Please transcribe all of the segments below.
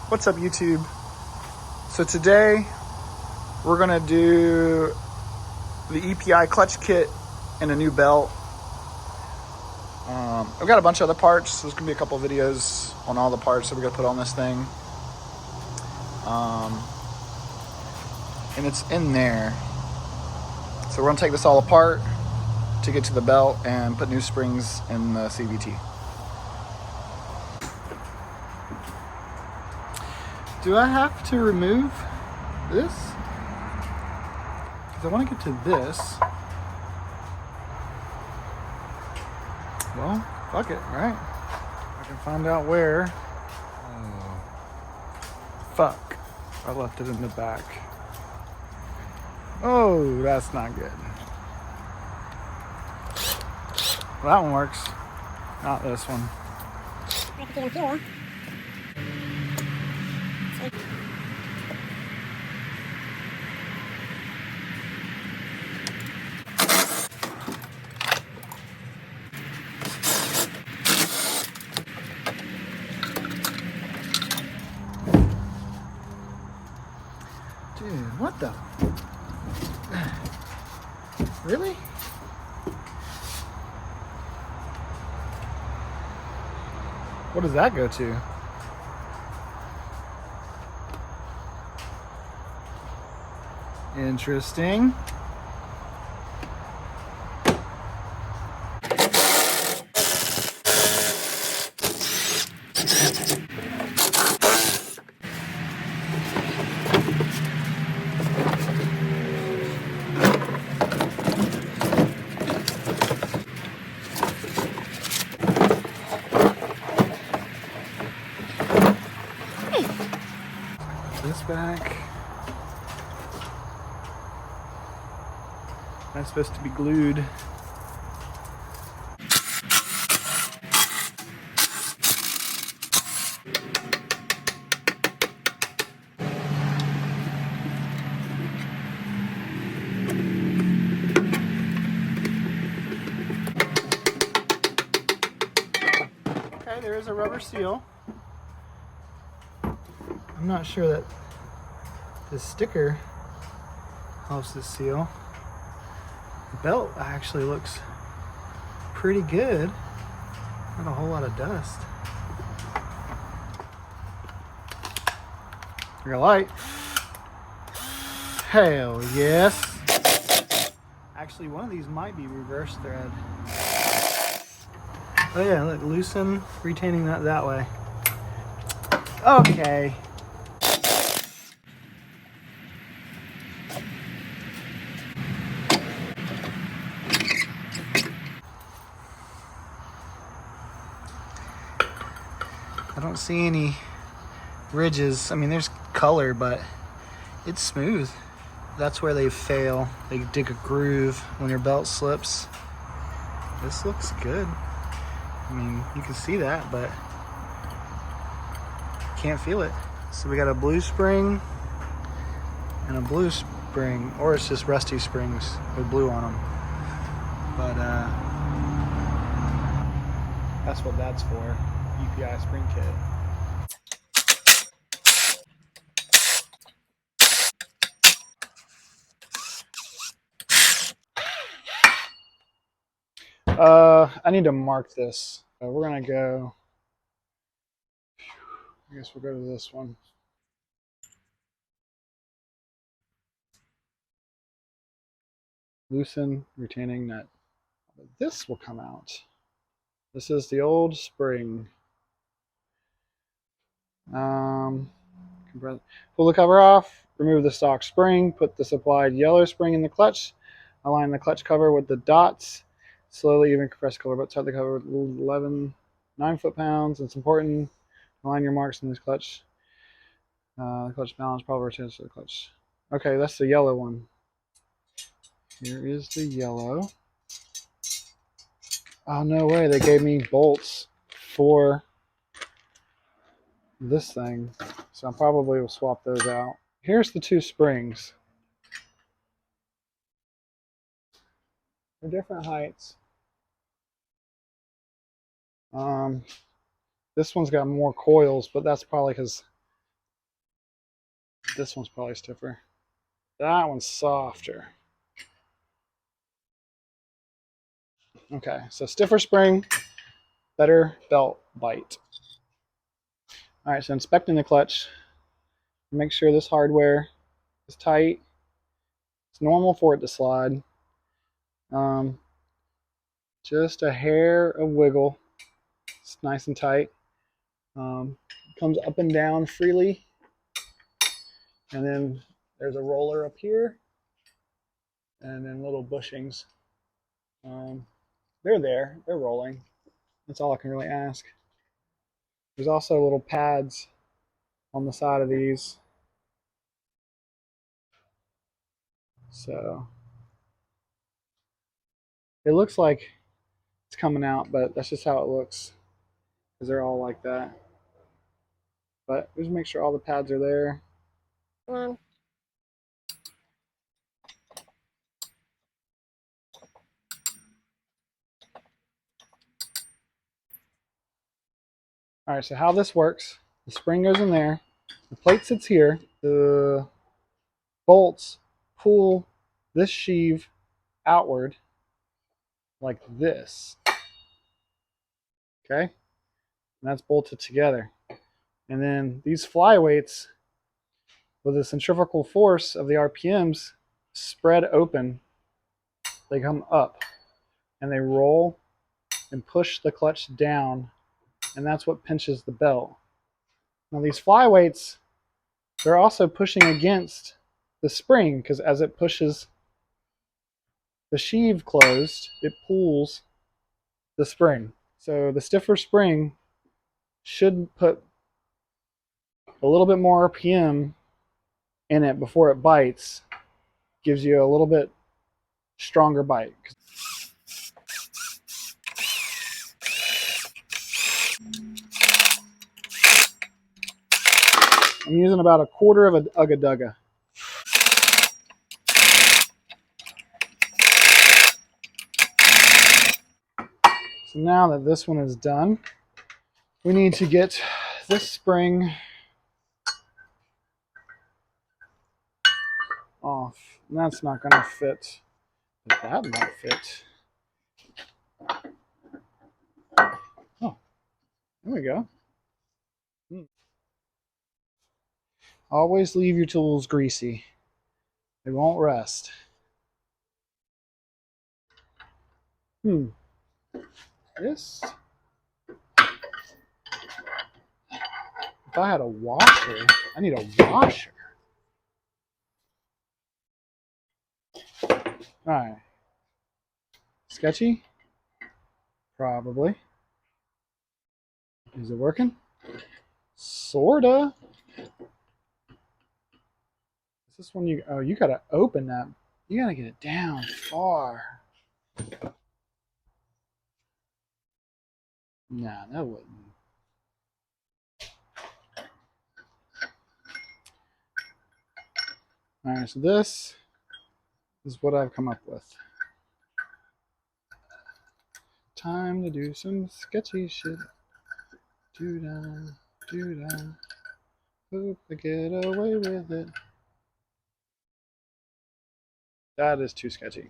What's up, YouTube? So today we're gonna do the EPI clutch kit and a new belt. I've got a bunch of other parts. So there's gonna be a couple videos on all the parts that we're gonna put on this thing. And it's in there. So we're gonna take this all apart to get to the belt and put new springs in the CVT. Do I have to remove this? Because I want to get to this. Well, fuck it, right? I can find out where. Oh, fuck. I left it in the back. Oh, that's not good. Well, that one works. Not this one. Dude, what the? Really? What does that go to? Interesting. This back. That's supposed to be glued. Okay, there is a rubber seal. I'm not sure that this sticker helps this seal. The belt actually looks pretty good. Not a whole lot of dust. Your light. Hell yes. Actually, one of these might be reverse thread. Oh yeah, look, loosen, retaining that way. Okay. I don't see any ridges. I mean, there's color, but it's smooth. That's where they fail. They dig a groove when your belt slips. This looks good. I mean, you can see that, but can't feel it. So we got a blue spring and a blue spring, or it's just rusty springs with blue on them. But that's what that's for. EPI spring kit. I need to mark this. We're gonna go, I guess we'll go to this one. Loosen retaining nut. This will come out. This is the old spring. Pull the cover off, remove the stock spring, put the supplied yellow spring in the clutch, align the clutch cover with the dots, slowly even compress the cover, but tighten the cover with 9 foot-pounds. It's important to align your marks in this clutch. The clutch balance probably returns to the clutch. Okay, that's the yellow one. Here is the yellow. Oh, no way, they gave me bolts for this thing, so I probably will swap those out. Here's the 2 springs. They're different heights. This one's got more coils, but that's probably because This one's probably stiffer. That one's softer. Okay, so stiffer spring, better belt bite. All right, so inspecting the clutch, make sure this hardware is tight. It's normal for it to slide. Just a hair of wiggle. It's nice and tight. Comes up and down freely. And then there's a roller up here. And then little bushings. They're there. They're rolling. That's all I can really ask. There's also little pads on the side of these. So it looks like it's coming out, but that's just how it looks because they're all like that. But just make sure all the pads are there. All right, so how this works, the spring goes in there, the plate sits here, the bolts pull this sheave outward like this, okay? And that's bolted together. And then these flyweights, with the centrifugal force of the RPMs, spread open, they come up and they roll and push the clutch down, and that's what pinches the belt. Now these flyweights, they're also pushing against the spring because as it pushes the sheave closed, it pulls the spring. So the stiffer spring should put a little bit more RPM in it before it bites, gives you a little bit stronger bite. I'm using about a quarter of a Ugga Dugga. So now that this one is done, we need to get this spring off. And that's not going to fit, but that might fit. Oh, there we go. Always leave your tools greasy. They won't rust. This, if I had a washer, I need a washer. All right. Sketchy? Probably. Is it working? Sorta. Is this one you, oh, you gotta open that. You gotta get it down far. Nah, that wouldn't. All right, so this is what I've come up with. Time to do some sketchy shit. Do-da, do-da. Hope I get away with it. That is too sketchy.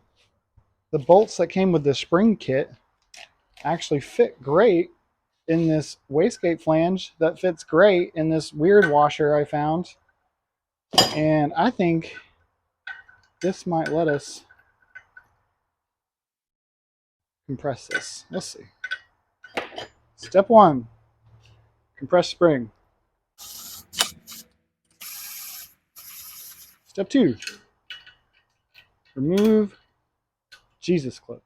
The bolts that came with the spring kit actually fit great in this wastegate flange that fits great in this weird washer I found. And I think this might let us compress this. Let's see. Step 1, compress spring. Step 2, remove Jesus clip.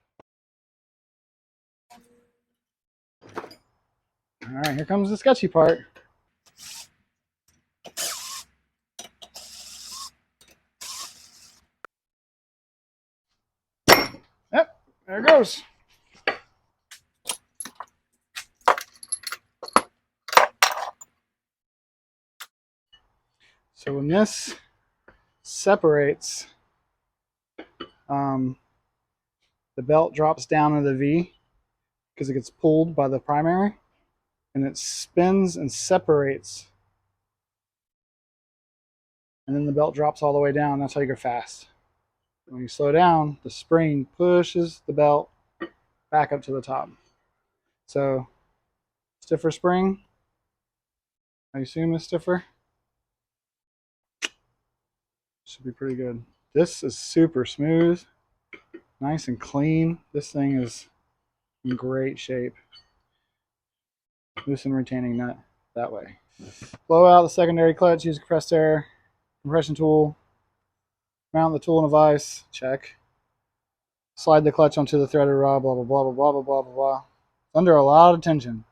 All right, here comes the sketchy part. Yep, there it goes. So when this separates, the belt drops down to the V because it gets pulled by the primary, and it spins and separates and then the belt drops all the way down. That's how you go fast. When you slow down, the spring pushes the belt back up to the top. So, stiffer spring, I assume is stiffer. Should be pretty good. This is super smooth, nice and clean. This thing is in great shape. Loosen retaining nut that way. Blow out the secondary clutch, use a compressed air compression tool. Mount the tool in a vise, check. Slide the clutch onto the threaded rod, blah, blah, blah, blah, blah, blah, blah, blah, blah. Under a lot of tension.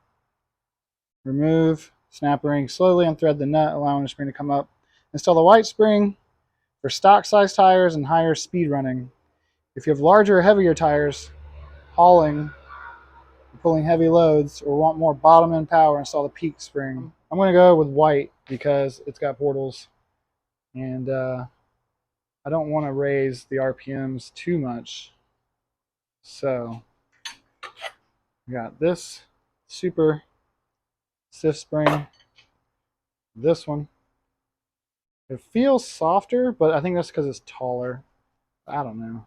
Remove snap ring, slowly unthread the nut, allowing the spring to come up. Install the white spring for stock size tires and higher speed running. If you have larger or heavier tires, hauling, pulling heavy loads, or want more bottom end power, install the peak spring. I'm going to go with white because it's got portals, and I don't want to raise the RPMs too much. So we got this super stiff spring, this one. It feels softer, but I think that's because it's taller. I don't know.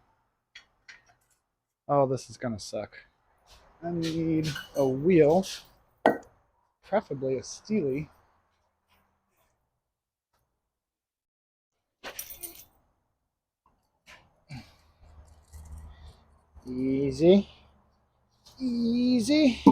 Oh, this is gonna suck. I need a wheel, preferably a steely. Easy. Easy.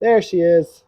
There she is.